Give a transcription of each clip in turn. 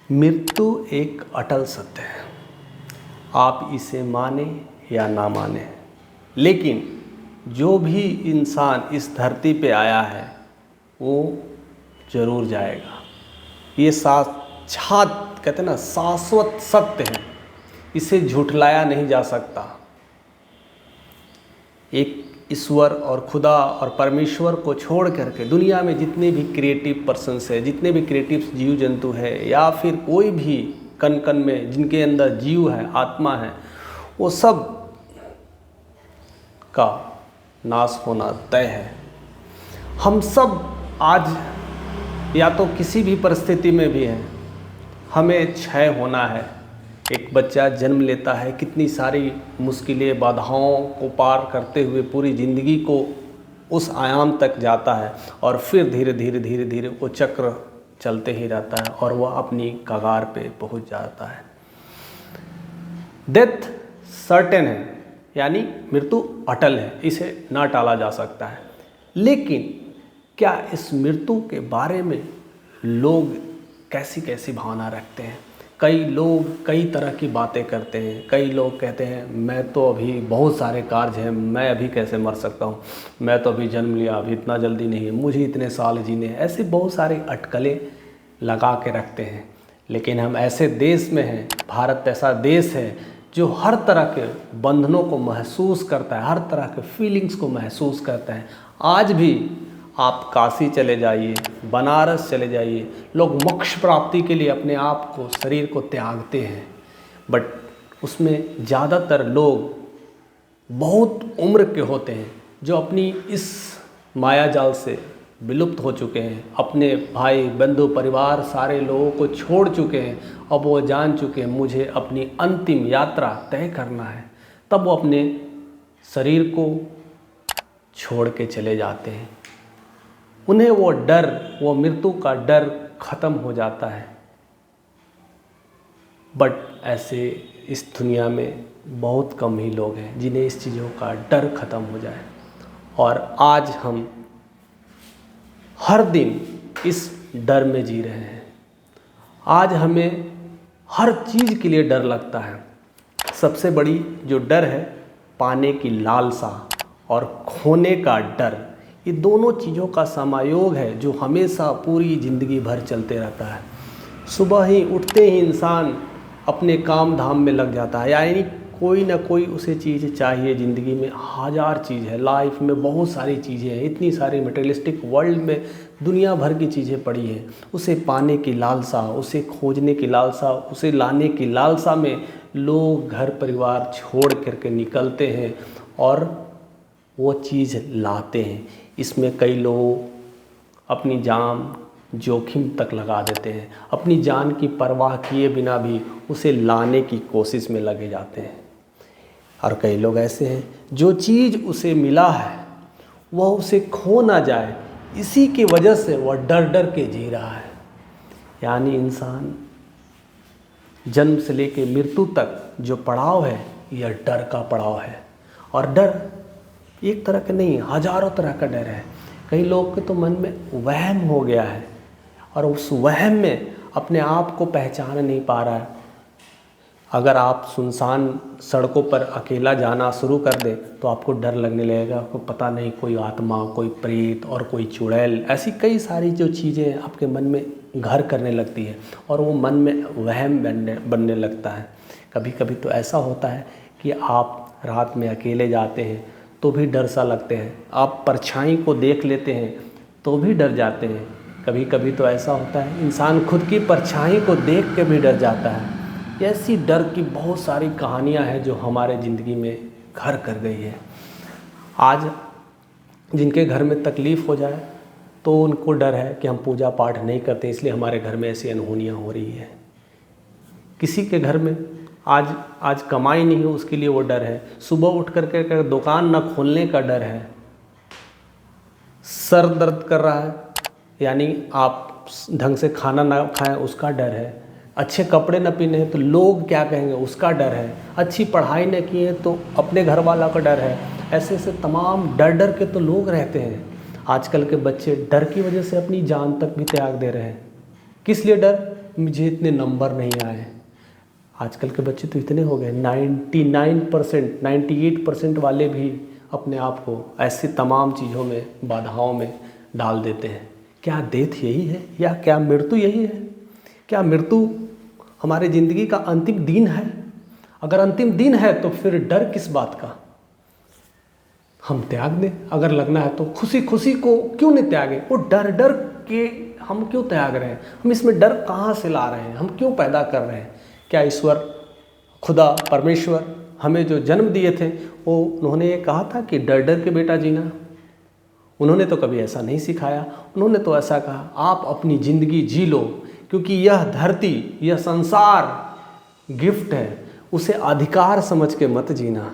मृत्यु एक अटल सत्य है। आप इसे माने या ना माने, लेकिन जो भी इंसान इस धरती पे आया है वो जरूर जाएगा। ये साक्षात कहते हैं ना, शाश्वत सत्य है, इसे झुठलाया नहीं जा सकता। एक ईश्वर और खुदा और परमेश्वर को छोड़ करके दुनिया में जितने भी क्रिएटिव पर्सन्स है, जितने भी क्रिएटिव जीव जंतु है, या फिर कोई भी कण कण में जिनके अंदर जीव है, आत्मा है, वो सब का नाश होना तय है। हम सब आज या तो किसी भी परिस्थिति में भी हैं, हमें क्षय होना है। एक बच्चा जन्म लेता है, कितनी सारी मुश्किलें बाधाओं को पार करते हुए पूरी ज़िंदगी को उस आयाम तक जाता है, और फिर धीरे धीरे वो चक्र चलते ही रहता है और वह अपनी कगार पे पहुंच जाता है। डेथ सर्टेन है, यानी मृत्यु अटल है, इसे ना टाला जा सकता है। लेकिन क्या इस मृत्यु के बारे में लोग कैसी कैसी भावना रखते हैं? कई लोग कई तरह की बातें करते हैं। कई लोग कहते हैं मैं तो अभी बहुत सारे कार्य हैं, मैं अभी कैसे मर सकता हूँ, मैं तो अभी जन्म लिया, अभी इतना जल्दी नहीं है, मुझे इतने साल जीने हैं। ऐसे बहुत सारे अटकलें लगा के रखते हैं। लेकिन हम ऐसे देश में हैं, भारत ऐसा देश है जो हर तरह के बंधनों को महसूस करता है, हर तरह के फीलिंग्स को महसूस करता है। आज भी आप काशी चले जाइए, बनारस चले जाइए, लोग मोक्ष प्राप्ति के लिए अपने आप को, शरीर को त्यागते हैं। बट उसमें ज़्यादातर लोग बहुत उम्र के होते हैं जो अपनी इस माया जाल से विलुप्त हो चुके हैं, अपने भाई बंधु परिवार सारे लोगों को छोड़ चुके हैं। अब वो जान चुके हैं मुझे अपनी अंतिम यात्रा तय करना है। तब वो अपने शरीर को छोड़ के चले जाते हैं। उन्हें वो डर, वो मृत्यु का डर ख़त्म हो जाता है। बट ऐसे इस दुनिया में बहुत कम ही लोग हैं जिन्हें इस चीज़ों का डर ख़त्म हो जाए। और आज हम हर दिन इस डर में जी रहे हैं। आज हमें हर चीज़ के लिए डर लगता है। सबसे बड़ी जो डर है, पाने की लालसा और खोने का डर, ये दोनों चीज़ों का समायोग है जो हमेशा पूरी ज़िंदगी भर चलते रहता है। सुबह ही उठते ही इंसान अपने काम धाम में लग जाता है, यानी कोई ना कोई उसे चीज़ चाहिए। ज़िंदगी में हज़ार चीज़ है, लाइफ में बहुत सारी चीज़ें हैं, इतनी सारी मटेरियलिस्टिक वर्ल्ड में दुनिया भर की चीज़ें पड़ी हैं। उसे पाने की लालसा, उसे खोजने की लालसा, उसे लाने की लालसा में लोग घर परिवार छोड़ करके निकलते हैं और वो चीज़ लाते हैं। इसमें कई लोग अपनी जान जोखिम तक लगा देते हैं, अपनी जान की परवाह किए बिना भी उसे लाने की कोशिश में लगे जाते हैं। और कई लोग ऐसे हैं जो चीज़ उसे मिला है वह उसे खो ना जाए, इसी की वजह से वह डर डर के जी रहा है। यानी इंसान जन्म से लेकर मृत्यु तक जो पड़ाव है, यह डर का पड़ाव है। और डर एक तरह का नहीं, हजारों तरह का डर है। कई लोग के तो मन में वहम हो गया है और उस वहम में अपने आप को पहचान नहीं पा रहा है। अगर आप सुनसान सड़कों पर अकेला जाना शुरू कर दें तो आपको डर लगने लगेगा। आपको पता नहीं, कोई आत्मा, कोई प्रेत और कोई चुड़ैल, ऐसी कई सारी जो चीज़ें आपके मन में घर करने लगती है और वो मन में वहम बनने लगता है। कभी कभी तो ऐसा होता है कि आप रात में अकेले जाते हैं तो भी डर सा लगते हैं, आप परछाई को देख लेते हैं तो भी डर जाते हैं। कभी कभी तो ऐसा होता है इंसान खुद की परछाई को देख के भी डर जाता है। ऐसी डर की बहुत सारी कहानियां हैं जो हमारे ज़िंदगी में घर कर गई है। आज जिनके घर में तकलीफ़ हो जाए तो उनको डर है कि हम पूजा पाठ नहीं करते, इसलिए हमारे घर में ऐसी अनहोनियाँ हो रही है। किसी के घर में आज कमाई नहीं हो, उसके लिए वो डर है। सुबह उठ करके दुकान न खोलने का डर है। सर दर्द कर रहा है, यानी आप ढंग से खाना ना खाएं, उसका डर है। अच्छे कपड़े न पहने हैं तो लोग क्या कहेंगे, उसका डर है। अच्छी पढ़ाई न की है तो अपने घर वालों का डर है। ऐसे ऐसे तमाम डर डर के तो लोग रहते हैं। आजकल के बच्चे डर की वजह से अपनी जान तक भी त्याग दे रहे हैं। किस लिए डर? मुझे इतने नंबर नहीं आए। आजकल के बच्चे तो इतने हो गए, 99%, 98% वाले भी अपने आप को ऐसी तमाम चीज़ों में, बाधाओं में डाल देते हैं। क्या डेथ यही है, या क्या मृत्यु यही है? क्या मृत्यु हमारे ज़िंदगी का अंतिम दिन है? अगर अंतिम दिन है तो फिर डर किस बात का? हम त्याग दें, अगर लगना है तो खुशी खुशी को क्यों नहीं त्यागें? वो डर डर के हम क्यों त्याग रहे हैं? हम इसमें डर कहाँ से ला रहे हैं? हम क्यों पैदा कर रहे हैं? क्या ईश्वर, खुदा, परमेश्वर हमें जो जन्म दिए थे, वो उन्होंने ये कहा था कि डर डर के बेटा जीना? उन्होंने तो कभी ऐसा नहीं सिखाया। उन्होंने तो ऐसा कहा, आप अपनी ज़िंदगी जी लो, क्योंकि यह धरती, यह संसार गिफ्ट है, उसे अधिकार समझ के मत जीना।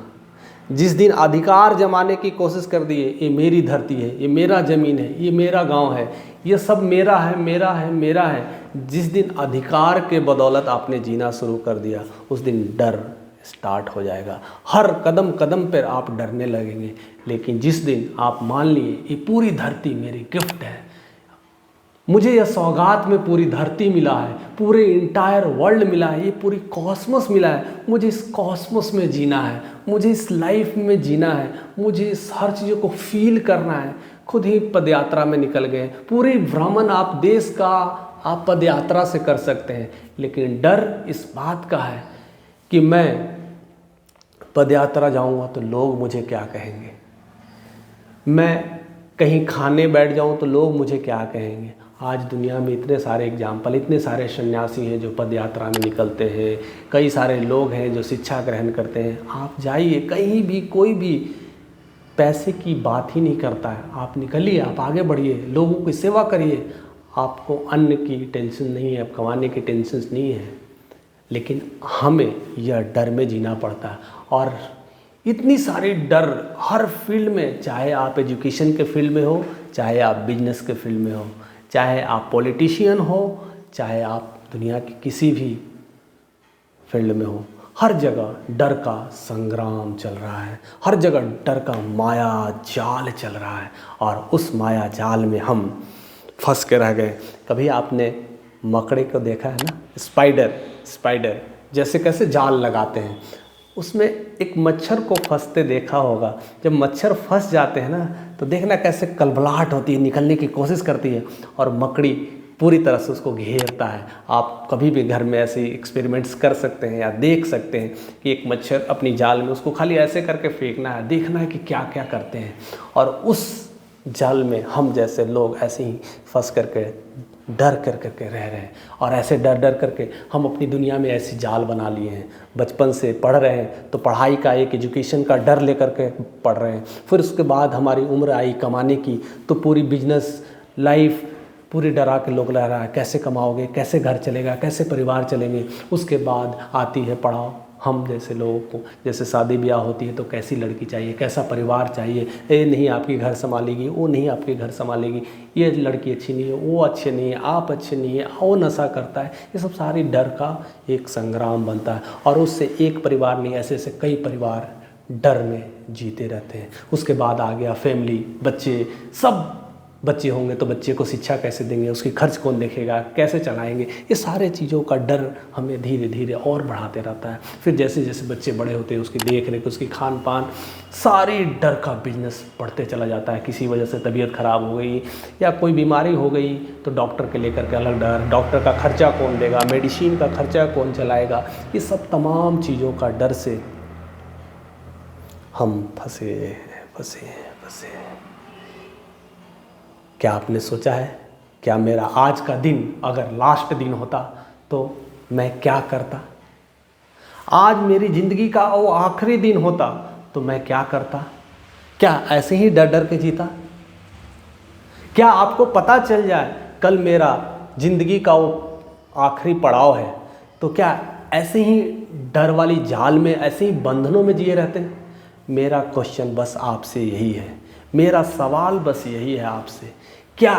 जिस दिन अधिकार जमाने की कोशिश कर दिए, ये मेरी धरती है, ये मेरा ज़मीन है, ये मेरा गांव है, ये सब मेरा है, मेरा है, मेरा है, जिस दिन अधिकार के बदौलत आपने जीना शुरू कर दिया, उस दिन डर स्टार्ट हो जाएगा। हर कदम कदम पर आप डरने लगेंगे। लेकिन जिस दिन आप मान लिए ये पूरी धरती मेरी गिफ्ट है, मुझे यह सौगात में पूरी धरती मिला है, पूरे इंटायर वर्ल्ड मिला है, ये पूरी कॉस्मोस मिला है, मुझे इस कॉस्मोस में जीना है, मुझे इस लाइफ में जीना है, मुझे इस हर चीज़ों को फील करना है। खुद ही पदयात्रा में निकल गए, पूरी भ्रमण आप देश का आप पदयात्रा से कर सकते हैं। लेकिन डर इस बात का है कि मैं पदयात्रा जाऊंगा तो लोग मुझे क्या कहेंगे, मैं कहीं खाने बैठ जाऊं तो लोग मुझे क्या कहेंगे। आज दुनिया में इतने सारे एग्जाम्पल, इतने सारे सन्यासी हैं जो पदयात्रा में निकलते हैं, कई सारे लोग हैं जो शिक्षा ग्रहण करते हैं। आप जाइए कहीं भी, कोई भी पैसे की बात ही नहीं करता है। आप निकलिए, आप आगे बढ़िए, लोगों की सेवा करिए, आपको अन्न की टेंशन नहीं है, आप कमाने की टेंशन नहीं है। लेकिन हमें यह डर में जीना पड़ता है, और इतनी सारी डर हर फील्ड में, चाहे आप एजुकेशन के फील्ड में हो, चाहे आप बिजनेस के फील्ड में हो, चाहे आप पॉलिटिशियन हो, चाहे आप दुनिया की किसी भी फील्ड में हो, हर जगह डर का संग्राम चल रहा है, हर जगह डर का माया जाल चल रहा है, और उस माया जाल में हम फंस के रह गए। कभी आपने मकड़े को देखा है ना, स्पाइडर जैसे कैसे जाल लगाते हैं, उसमें एक मच्छर को फंसते देखा होगा। जब मच्छर फंस जाते हैं ना, तो देखना कैसे कलबलाहट होती है, निकलने की कोशिश करती है, और मकड़ी पूरी तरह से उसको घेरता है। आप कभी भी घर में ऐसे एक्सपेरिमेंट्स कर सकते हैं या देख सकते हैं कि एक मच्छर अपनी जाल में, उसको खाली ऐसे करके फेंकना है, देखना है कि क्या क्या करते हैं। और उस जाल में हम जैसे लोग ऐसे ही फंस करके डर कर करके रह रहे हैं, और ऐसे डर डर करके हम अपनी दुनिया में ऐसी जाल बना लिए हैं। बचपन से पढ़ रहे हैं तो पढ़ाई का, एक एजुकेशन का डर लेकर के पढ़ रहे हैं। फिर उसके बाद हमारी उम्र आई कमाने की, तो पूरी बिजनेस लाइफ पूरी डरा के लोग रह रहा है, कैसे कमाओगे, कैसे घर चलेगा, कैसे परिवार चलेंगे। उसके बाद आती है पढ़ाओ, हम जैसे लोगों को, जैसे शादी ब्याह होती है तो कैसी लड़की चाहिए, कैसा परिवार चाहिए, ये नहीं आपकी घर संभालेगी, वो नहीं आपके घर संभालेगी, ये लड़की अच्छी नहीं है, वो अच्छे नहीं है, आप अच्छे नहीं है, वो नशा करता है। ये सब सारी डर का एक संग्राम बनता है, और उससे एक परिवार नहीं, ऐसे ऐसे कई परिवार डर में जीते रहते हैं। उसके बाद आ गया फैमिली, बच्चे, सब बच्चे होंगे तो बच्चे को शिक्षा कैसे देंगे, उसकी खर्च कौन देखेगा, कैसे चलाएंगे, ये सारे चीज़ों का डर हमें धीरे धीरे और बढ़ाते रहता है। फिर जैसे जैसे बच्चे बड़े होते हैं, उसकी देख रेख, उसकी खान पान, सारी डर का बिजनेस बढ़ते चला जाता है। किसी वजह से तबीयत ख़राब हो गई या कोई बीमारी हो गई तो डॉक्टर के लेकर के अलग डर, डॉक्टर का खर्चा कौन देगा, मेडिसिन का खर्चा कौन चलाएगा, ये सब तमाम चीज़ों का डर से हम फंसे। क्या आपने सोचा है, क्या मेरा आज का दिन अगर लास्ट दिन होता तो मैं क्या करता? आज मेरी ज़िंदगी का वो आखिरी दिन होता तो मैं क्या करता? क्या ऐसे ही डर डर के जीता? क्या आपको पता चल जाए कल मेरा ज़िंदगी का वो आखिरी पड़ाव है, तो क्या ऐसे ही डर वाली जाल में, ऐसे ही बंधनों में जिए रहते हैं? मेरा क्वेश्चन बस आपसे यही है, मेरा सवाल बस यही है आपसे, क्या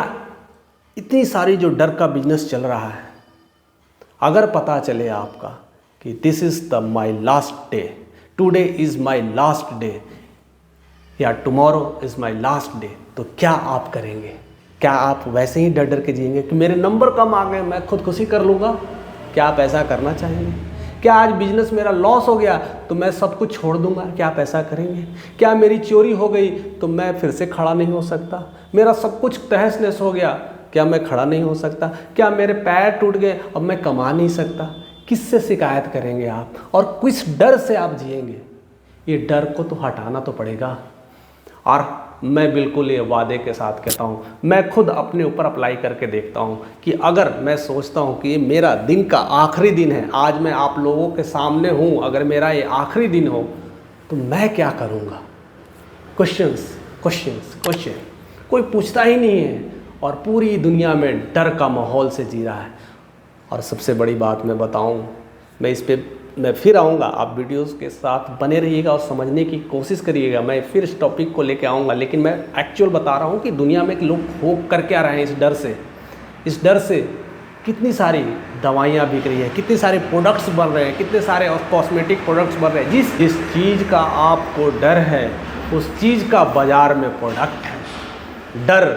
इतनी सारी जो डर का बिजनेस चल रहा है, अगर पता चले आपका कि this is the my last day, today is my last day, या tomorrow is my last day, तो क्या आप करेंगे? क्या आप वैसे ही डर डर के जिएंगे कि मेरे नंबर कम आ गए मैं खुदकुशी कर लूँगा? क्या आप ऐसा करना चाहेंगे? क्या आज बिजनेस मेरा लॉस हो गया तो मैं सब कुछ छोड़ दूंगा? क्या आप ऐसा करेंगे? क्या मेरी चोरी हो गई तो मैं फिर से खड़ा नहीं हो सकता? मेरा सब कुछ तहस नहस हो गया, क्या मैं खड़ा नहीं हो सकता? क्या मेरे पैर टूट गए अब मैं कमा नहीं सकता? किससे शिकायत करेंगे आप और किस डर से आप जिएंगे? ये डर को तो हटाना तो पड़ेगा। और मैं बिल्कुल ये वादे के साथ कहता हूँ, मैं खुद अपने ऊपर अप्लाई करके देखता हूँ कि अगर मैं सोचता हूँ कि ये मेरा दिन का आखिरी दिन है, आज मैं आप लोगों के सामने हूँ, अगर मेरा ये आखिरी दिन हो तो मैं क्या करूँगा? क्वेश्चन कोई पूछता ही नहीं है और पूरी दुनिया में डर का माहौल से जी रहा है। और सबसे बड़ी बात मैं बताऊँ, मैं फिर आऊँगा, आप वीडियोस के साथ बने रहिएगा और समझने की कोशिश करिएगा। मैं फिर इस टॉपिक को लेके आऊँगा, लेकिन मैं एक्चुअल बता रहा हूँ कि दुनिया में लोग हो कर क्या रहे हैं इस डर से कितनी सारी दवाइयाँ बिक रही है, कितने सारे प्रोडक्ट्स बन रहे हैं, कितने सारे कॉस्मेटिक प्रोडक्ट्स बन रहे हैं। जिस चीज़ का आपको डर है उस चीज़ का बाज़ार में प्रोडक्ट है। डर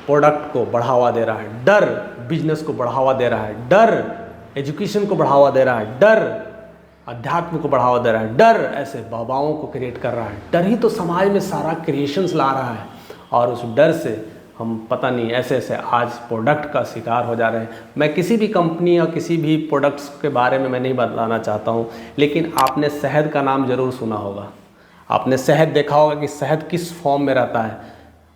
प्रोडक्ट को बढ़ावा दे रहा है, डर बिजनेस को बढ़ावा दे रहा है, डर एजुकेशन को बढ़ावा दे रहा है, डर अध्यात्म को बढ़ावा दे रहा है, डर ऐसे बाबाओं को क्रिएट कर रहा है। डर ही तो समाज में सारा क्रिएशंस ला रहा है और उस डर से हम पता नहीं ऐसे आज प्रोडक्ट का शिकार हो जा रहे हैं। मैं किसी भी कंपनी या किसी भी प्रोडक्ट्स के बारे में मैं नहीं बताना चाहता हूँ, लेकिन आपने शहद का नाम ज़रूर सुना होगा। आपने शहद देखा होगा कि शहद किस फॉर्म में रहता है।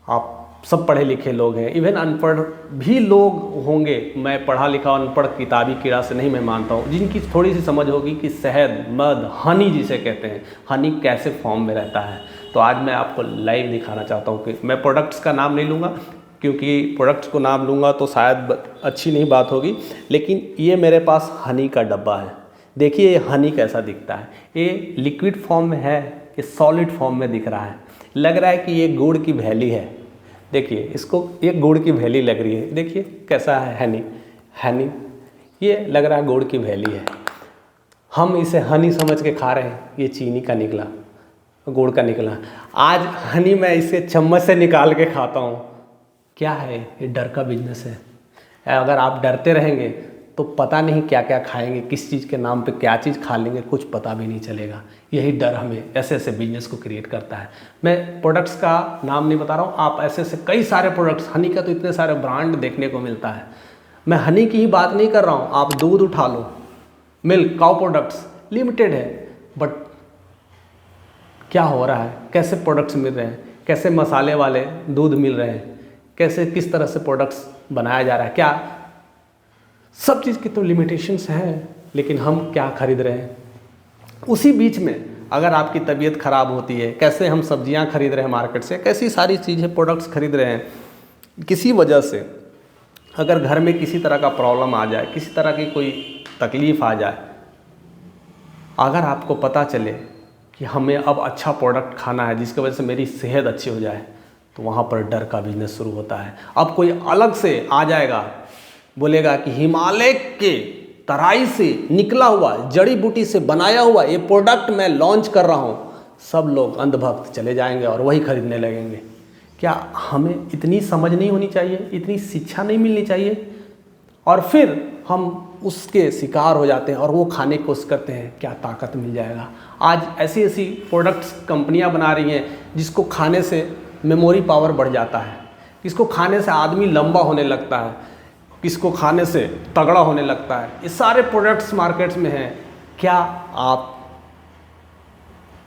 आप सब पढ़े लिखे लोग हैं, इवन अनपढ़ भी लोग होंगे। मैं पढ़ा लिखा अनपढ़ किताबी कीड़ा से नहीं मैं मानता हूँ, जिनकी थोड़ी सी समझ होगी कि शहद, मध, हनी जिसे कहते हैं, हनी कैसे फॉर्म में रहता है। तो आज मैं आपको लाइव दिखाना चाहता हूँ कि मैं प्रोडक्ट्स का नाम नहीं लूँगा, क्योंकि प्रोडक्ट्स को नाम लूँगा तो शायद अच्छी नहीं बात होगी। लेकिन ये मेरे पास हनी का डब्बा है, देखिए ये हनी कैसा दिखता है। ये लिक्विड फॉर्म में है, ये सॉलिड फॉर्म में दिख रहा है। लग रहा है कि ये गुड़ की वैली है। देखिए इसको, ये गुड़ की वैली लग रही है। देखिए कैसा है हनी, ये लग रहा है गुड़ की वैली है। हम इसे हनी समझ के खा रहे हैं, ये चीनी का निकला, गुड़ का निकला। आज हनी मैं इसे चम्मच से निकाल के खाता हूँ। क्या है? ये डर का बिजनेस है। अगर आप डरते रहेंगे तो पता नहीं क्या क्या खाएंगे, किस चीज़ के नाम पे क्या चीज़ खा लेंगे, कुछ पता भी नहीं चलेगा। यही डर हमें ऐसे बिजनेस को क्रिएट करता है। मैं प्रोडक्ट्स का नाम नहीं बता रहा हूँ, आप ऐसे कई सारे प्रोडक्ट्स, हनी का तो इतने सारे ब्रांड देखने को मिलता है। मैं हनी की ही बात नहीं कर रहा हूँ, आप दूध उठा लो, मिल्क, काउ प्रोडक्ट्स लिमिटेड है, बट क्या हो रहा है, कैसे प्रोडक्ट्स मिल रहे हैं, कैसे मसाले वाले दूध मिल रहे हैं, कैसे किस तरह से प्रोडक्ट्स बनाया जा रहा है। क्या सब चीज़ की तो लिमिटेशंस हैं, लेकिन हम क्या खरीद रहे हैं। उसी बीच में अगर आपकी तबीयत ख़राब होती है, कैसे हम सब्जियां खरीद रहे हैं मार्केट से, कैसी सारी चीज़ें प्रोडक्ट्स खरीद रहे हैं। किसी वजह से अगर घर में किसी तरह का प्रॉब्लम आ जाए, किसी तरह की कोई तकलीफ़ आ जाए, अगर आपको पता चले कि हमें अब अच्छा प्रोडक्ट खाना है जिसकी वजह से मेरी सेहत अच्छी हो जाए, तो वहाँ पर डर का बिजनेस शुरू होता है। अब कोई अलग से आ जाएगा, बोलेगा कि हिमालय के तराई से निकला हुआ, जड़ी बूटी से बनाया हुआ ये प्रोडक्ट मैं लॉन्च कर रहा हूँ, सब लोग अंधभक्त चले जाएंगे और वही खरीदने लगेंगे। क्या हमें इतनी समझ नहीं होनी चाहिए, इतनी शिक्षा नहीं मिलनी चाहिए? और फिर हम उसके शिकार हो जाते हैं और वो खाने की कोशिश करते हैं, क्या ताकत मिल जाएगा। आज ऐसी ऐसी प्रोडक्ट्स कंपनियां बना रही हैं जिसको खाने से मेमोरी पावर बढ़ जाता है, जिसको खाने से आदमी लंबा होने लगता है, किसको खाने से तगड़ा होने लगता है। ये सारे प्रोडक्ट्स मार्केट्स में हैं। क्या आप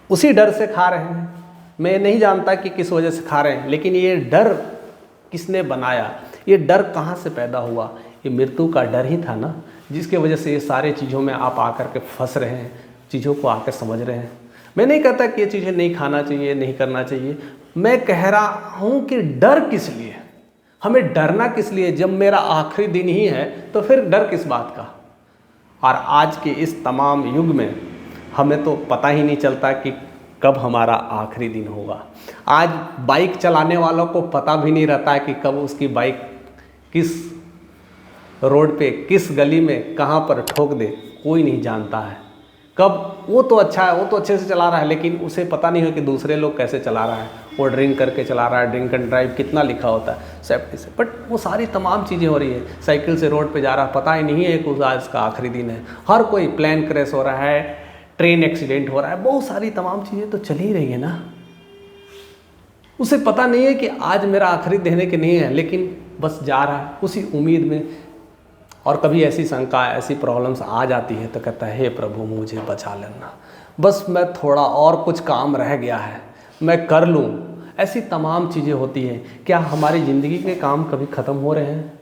उसी डर से खा रहे हैं? मैं नहीं जानता कि किस वजह से खा रहे हैं, लेकिन ये डर किसने बनाया, ये डर कहाँ से पैदा हुआ? ये मृत्यु का डर ही था ना, जिसके वजह से ये सारे चीज़ों में आप आकर के फंस रहे हैं, चीज़ों को आकर समझ रहे हैं। मैं नहीं कहता कि ये चीज़ें नहीं खाना चाहिए, नहीं करना चाहिए। मैं कह रहा हूँ कि डर किस लिए, हमें डरना किस लिए? जब मेरा आखिरी दिन ही है तो फिर डर किस बात का? और आज के इस तमाम युग में हमें तो पता ही नहीं चलता कि कब हमारा आखिरी दिन होगा। आज बाइक चलाने वालों को पता भी नहीं रहता है कि कब उसकी बाइक किस रोड पे, किस गली में, कहाँ पर ठोक दे, कोई नहीं जानता है। कब वो तो अच्छा है, वो तो अच्छे से चला रहा है, लेकिन उसे पता नहीं है कि दूसरे लोग कैसे चला रहा है। वो ड्रिंक करके चला रहा है, ड्रिंक एंड ड्राइव कितना लिखा होता है सेफ्टी से, बट वो सारी तमाम चीज़ें हो रही है। साइकिल से रोड पे जा रहा है, पता ही नहीं है कि आज का आखिरी दिन है। हर कोई प्लेन क्रैश हो रहा है, ट्रेन एक्सीडेंट हो रहा है, बहुत सारी तमाम चीज़ें तो चल ही रही है ना। उसे पता नहीं है कि आज मेरा आखिरी दिन है कि नहीं है, लेकिन बस जा रहा है उसी उम्मीद में। और कभी ऐसी शंका, ऐसी प्रॉब्लम्स आ जाती है तो कहता है हे प्रभु मुझे बचा लेना, बस मैं थोड़ा और कुछ काम रह गया है मैं कर लूँ। ऐसी तमाम चीज़ें होती हैं। क्या हमारी ज़िंदगी के काम कभी ख़त्म हो रहे हैं?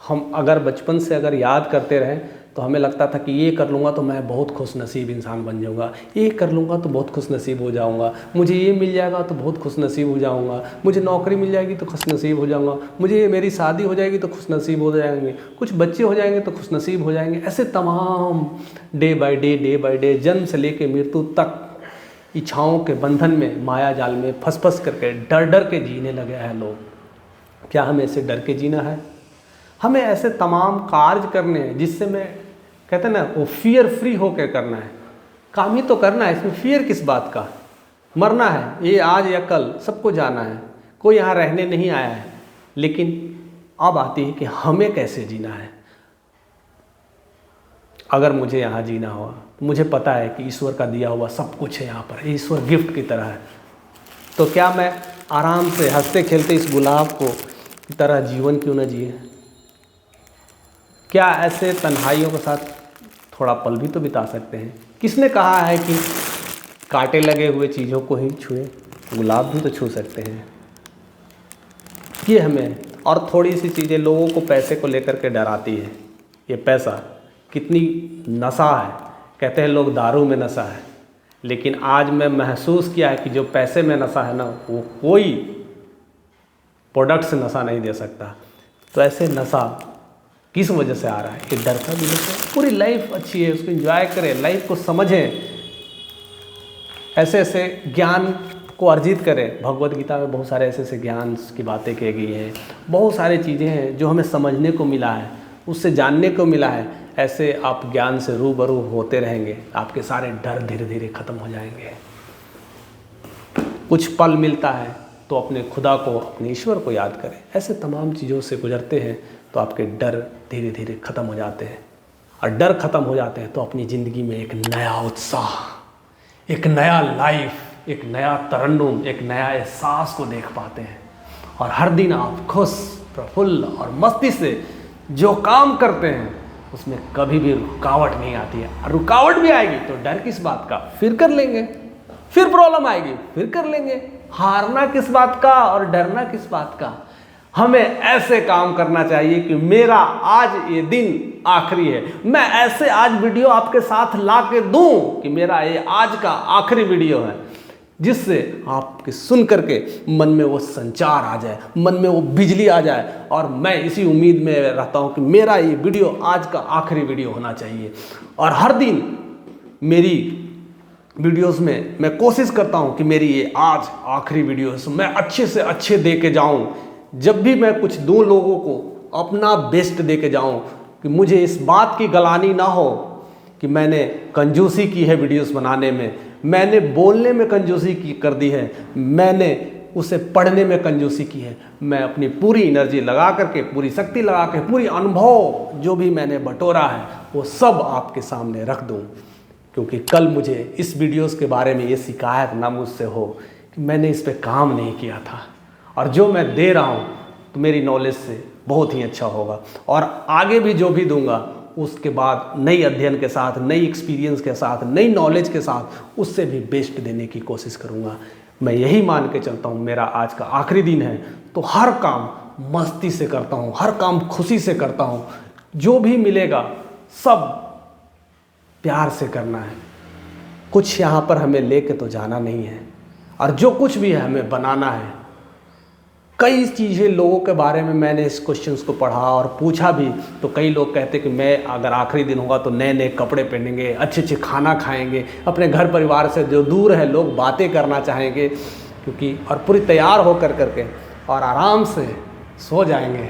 हम अगर बचपन से अगर याद करते रहें तो हमें लगता था कि ये कर लूँगा तो मैं बहुत खुश नसीब इंसान बन जाऊँगा, ये कर लूँगा तो बहुत खुश नसीब हो जाऊँगा, मुझे ये मिल जाएगा तो बहुत खुश नसीब हो जाऊँगा, मुझे नौकरी मिल जाएगी तो खुश नसीब हो जाऊँगा, मुझे मेरी शादी हो जाएगी तो खुश नसीब हो जाएंगे, कुछ बच्चे हो जाएंगे तो खुश नसीब हो जाएंगे। ऐसे तमाम डे बाय डे जन्म से लेकर मृत्यु तक इच्छाओं के बंधन में, माया जाल में फंस करके डर के जीने लगे हैं लोग। क्या हमें ऐसे डर के जीना है? हमें ऐसे तमाम कार्य करने हैं जिससे मैं कहते हैं ना वो फियर फ्री होकर करना है। काम ही तो करना है, इसमें फियर किस बात का? मरना है, ये आज या कल सबको जाना है, कोई यहाँ रहने नहीं आया है। लेकिन अब आती है कि हमें कैसे जीना है। अगर मुझे यहाँ जीना हुआ तो मुझे पता है कि ईश्वर का दिया हुआ सब कुछ है यहाँ पर, ईश्वर गिफ्ट की तरह है। तो क्या मैं आराम से हंसते खेलते इस गुलाब को की तरह जीवन क्यों न जिए? क्या ऐसे तन्हाइयों के साथ थोड़ा पल भी तो बिता सकते हैं? किसने कहा है कि कांटे लगे हुए चीज़ों को ही छुए? गुलाब भी तो छू सकते हैं। ये हमें और थोड़ी सी चीज़ें लोगों को पैसे को लेकर के डराती है। ये पैसा कितनी नशा है, कहते हैं लोग दारू में नशा है, लेकिन आज मैं महसूस किया है कि जो पैसे में नशा है ना, वो कोई प्रोडक्ट से नशा नहीं दे सकता। तो ऐसे नशा किस वजह से आ रहा है? कि डर का भी है। पूरी लाइफ अच्छी है, उसको एंजॉय करें, लाइफ को समझें, ऐसे ऐसे ज्ञान को अर्जित करें। भगवद गीता में बहुत सारे ऐसे ऐसे ज्ञान की बातें कही गई हैं, बहुत सारी चीज़ें हैं जो हमें समझने को मिला है, उससे जानने को मिला है। ऐसे आप ज्ञान से रूबरू होते रहेंगे, आपके सारे डर धीरे धीरे ख़त्म हो जाएंगे। कुछ पल मिलता है तो अपने खुदा को, अपने ईश्वर को याद करें। ऐसे तमाम चीज़ों से गुजरते हैं तो आपके डर धीरे धीरे ख़त्म हो जाते हैं, और डर ख़त्म हो जाते हैं तो अपनी ज़िंदगी में एक नया उत्साह, एक नया लाइफ, एक नया तरन्नुम, एक नया एहसास को देख पाते हैं। और हर दिन आप खुश, प्रफुल्ल और मस्ती से जो काम करते हैं उसमें कभी भी रुकावट नहीं आती है। और रुकावट भी आएगी तो डर किस बात का? फिर कर लेंगे। फिर प्रॉब्लम आएगी, फिर कर लेंगे। हारना किस बात का और डरना किस बात का? हमें ऐसे काम करना चाहिए कि मेरा आज ये दिन आखिरी है, मैं ऐसे आज वीडियो आपके साथ ला के दूँ कि मेरा ये आज का आखिरी वीडियो है, जिससे आपके सुन करके मन में वो संचार आ जाए, मन में वो बिजली आ जाए। और मैं इसी उम्मीद में रहता हूँ कि मेरा ये वीडियो आज का आखिरी वीडियो होना चाहिए। और हर दिन मेरी वीडियोस में मैं कोशिश करता हूँ कि मेरी ये आज आखिरी वीडियो है, मैं अच्छे से अच्छे दे के जाऊँ। जब भी मैं कुछ दूँ लोगों को, अपना बेस्ट दे के जाऊँ, कि मुझे इस बात की गलानी ना हो कि मैंने कंजूसी की है वीडियोस बनाने में, मैंने बोलने में कंजूसी की कर दी है, मैंने उसे पढ़ने में कंजूसी की है। मैं अपनी पूरी एनर्जी लगा करके, पूरी शक्ति लगा के, पूरी अनुभव जो भी मैंने बटोरा है वो सब आपके सामने रख दूँ। क्योंकि कल मुझे इस वीडियोस के बारे में ये शिकायत ना मुझसे हो कि मैंने इस पर काम नहीं किया था, और जो मैं दे रहा हूँ तो मेरी नॉलेज से बहुत ही अच्छा होगा। और आगे भी जो भी दूंगा उसके बाद नई अध्ययन के साथ, नई एक्सपीरियंस के साथ, नई नॉलेज के साथ उससे भी बेस्ट देने की कोशिश करूँगा। मैं यही मान के चलता हूँ, मेरा आज का आखिरी दिन है तो हर काम मस्ती से करता हूँ, हर काम खुशी से करता हूँ। जो भी मिलेगा सब प्यार से करना है। कुछ यहाँ पर हमें लेके तो जाना नहीं है, और जो कुछ भी है हमें बनाना है। कई चीज़ें लोगों के बारे में मैंने इस क्वेश्चंस को पढ़ा और पूछा भी, तो कई लोग कहते कि मैं अगर आखिरी दिन होगा तो नए नए कपड़े पहनेंगे, अच्छे अच्छे खाना खाएंगे, अपने घर परिवार से जो दूर है लोग बातें करना चाहेंगे, क्योंकि और पूरी तैयार हो करके और आराम से सो जाएंगे,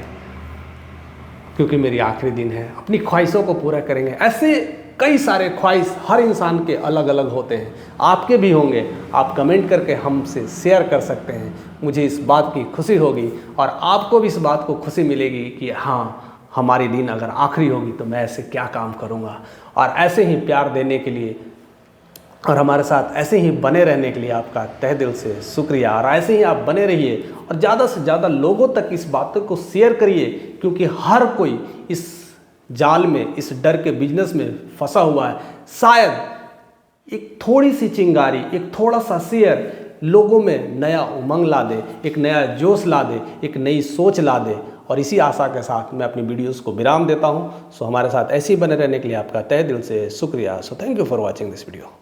क्योंकि मेरी आखिरी दिन है। अपनी ख्वाहिशों को पूरा करेंगे। ऐसे कई सारे ख्वाहिश हर इंसान के अलग अलग होते हैं, आपके भी होंगे। आप कमेंट करके हमसे शेयर कर सकते हैं, मुझे इस बात की खुशी होगी और आपको भी इस बात को खुशी मिलेगी कि हाँ, हमारी दिन अगर आखिरी होगी तो मैं ऐसे क्या काम करूँगा। और ऐसे ही प्यार देने के लिए और हमारे साथ ऐसे ही बने रहने के लिए आपका तहे दिल से शुक्रिया। और ऐसे ही आप बने रहिए और ज़्यादा से ज़्यादा लोगों तक इस बातों को शेयर करिए, क्योंकि हर कोई इस जाल में, इस डर के बिजनेस में फंसा हुआ है। शायद एक थोड़ी सी चिंगारी, एक थोड़ा सा शेयर लोगों में नया उमंग ला दे, एक नया जोश ला दे, एक नई सोच ला दे। और इसी आशा के साथ मैं अपनी वीडियोस को विराम देता हूं। सो हमारे साथ ऐसे ही बने रहने के लिए आपका तहे दिल से शुक्रिया। So thank you for watching this video.